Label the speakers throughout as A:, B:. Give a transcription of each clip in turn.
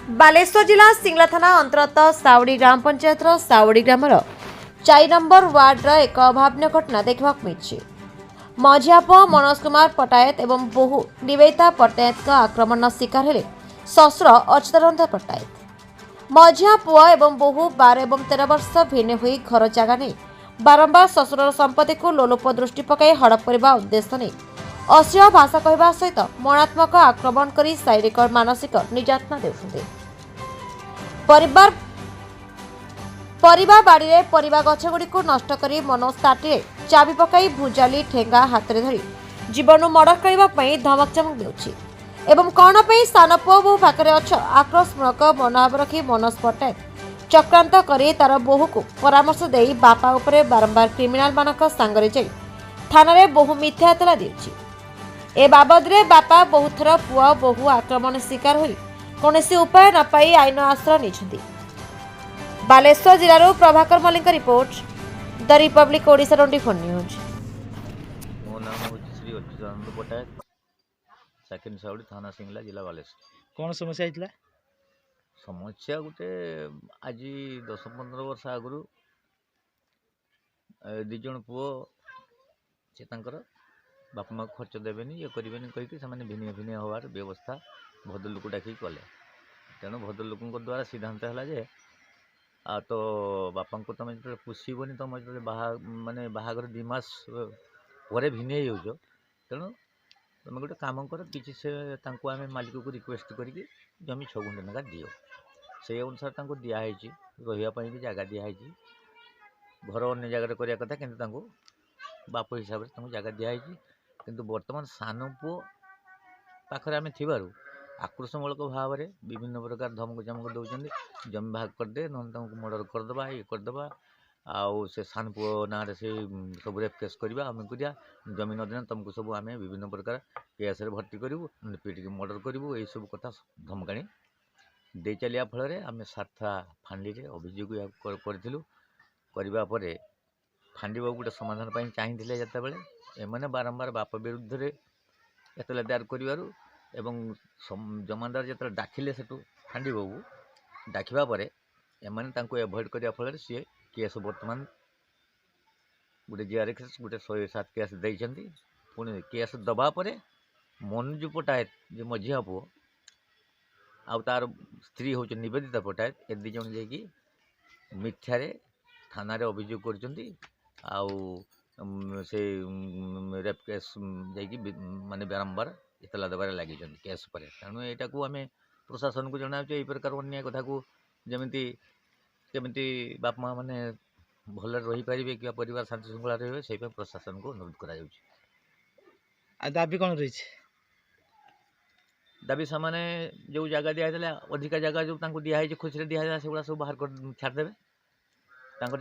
A: बालेश्वर जिला सिंगला थाना अंतर्गत साउडी ग्राम panchayat Saudi grammar 4 number ward एक अभावन घटना देखा मिली। मझिया पुओ मनोज कुमार पट्टायत एवं बोहू निवेदिता पट्टायत आक्रमण शिकार हेले शशुर अच्युतानंद पट्टायत। मझिया पुओ एवं बोहू 12 और 13 वर्ष भिन्न हुई घर जगह नहीं बारंबार शशुर संपत्ति को लोलुप दृष्टि पकाई हड़प करने उद्देश्य नहीं अश्लील भाषा कहवा सहित मरणात्मक आक्रमण कर शारीरिक और मानसिक निर्यातना देउछन्ते। परिवार बाड़ी रे परिवा गछगुड़ी को नष्ट करी मनोज ताटी चाबी पकाई भुजाली ठेंगा हाथ में धरी जीवन मर्डर करने धमक चमक देउछि एवं कौन पर सान पुओ बहु पाखे अछ आक्रोशमूलक मनोभाव रखी मनोज पट्टायत चक्रांत कर तार बोहू को परामर्श दे बापा उपरे बारंबार क्रिमिनाल मानक सांगरे जाई थाना रे बहु मिथ्या एतला देउछि। ए बाबद रे बापा बहुत थर पुआ बहु आक्रमण शिकार होई कौनसी उपाय न पाई आईन आश्रय निछंती। बालेश्वर जिल्लारो Prabhakar Mallik report the Republic Odisha 24 news.
B: मो नाम हूँ श्री अच्युतानंद पट्टायत सेकेंड साउडी थाना सिंगला जिला बालेश्वर।
C: कौन समस्या होता
B: समस्या गोटे आज 10-15 वर्ष आगु दिज पुओ से बापा माँ खर्च देवेनि ये करेनि कहीकि से भिन्न भिन्न हबार व्यवस्था भद्रलोक डाक कले तेणु भद्रलोक द्वारा सिद्धांत है आ तो बापा को तुम जो पोषबनी तुम जो माने बाहागर 2 मास पर भिन्न हो तेणु तुम गोटे कम कर कि आम मालिक को रिक्वेस्ट करके जमी 6 गुंठ लेखा दियो से अनुसार दिखाई रही भी जगह दिखाई घर अन्य जगह करने कथा कि बाप हिसाब से जगह दिखाई किंतु वर्तमान सान पुओ पाखे आम थी आक्रोशमूलक भाव में विभिन्न प्रकार धमक चमक दौरान जमी भाग करदे ना मर्डर करदे ये करदे आउ से सान पुओ ना से सब रेप केस करवा आम करिया जमी नदेना तुमको सब आम विभिन्न प्रकार केस भर्ती करूँ पीटिक मर्डर करूँ यही सब कथा धमकाणी दे चलिया फल आम सारथा फांडी अभियोग करने फांडी बाबू गोटे समाधान चाहिए जिते बड़े एमने बारंबार बाप विरुद्ध में एतला दायर कर जमादार जो डाकिले से फांडी बाबू डाकवा एमने एभोड करने फल सी केस बर्तमान गोटे जीआरएक्स गोटे 107 केस देती पुणी केस दबापर मनोज पट्टायत जो मझिया पुओ आ तार स्त्री हूँ निवेदिता पट्टायत ए 2 जन जाकि मिथ्यारे थाना रे अभियोग करछंती से रेप केस जाकि माने बारंबार इतला देवार लगी केस पर तेणु यहाँ को आम प्रशासन को जनाऊँ यही प्रकार अन्य कथा को जमी केमी बाप माँ मैंने भल रही पारे कि परिवार शांति श्रृंखला रही से प्रशासन को अनुरोध करा
C: दाबी कौन रही
B: दाबी से जो जगह दिखाई अधिका जगह जो दिखाई खुशी दिखाई से सब बाहर कर छाड़देवे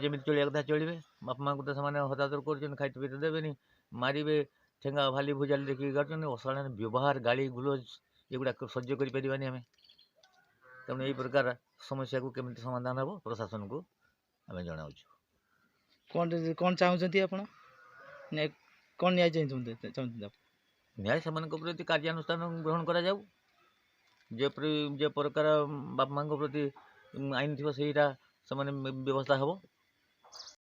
B: जमी चलिया कथा चलिए बापा माँ को तो हतादर कर खाई पीते देवे मारे ठेंगा भाली भुजाली देखिए कर अशालीन व्यवहार गाड़ी गुलज एगुड़ा सह्य करें आम तेणु यही प्रकार समस्या को केमी समाधान हम प्रशासन को आम जनाऊ
C: कौन चाहते आप कौन न्याय चाहते
B: न्याय से प्रति कार्यानुष्ठान ग्रहण करा जाऊ जे प्रकार बापा माँ प्रति आईन थी से व्यवस्था हम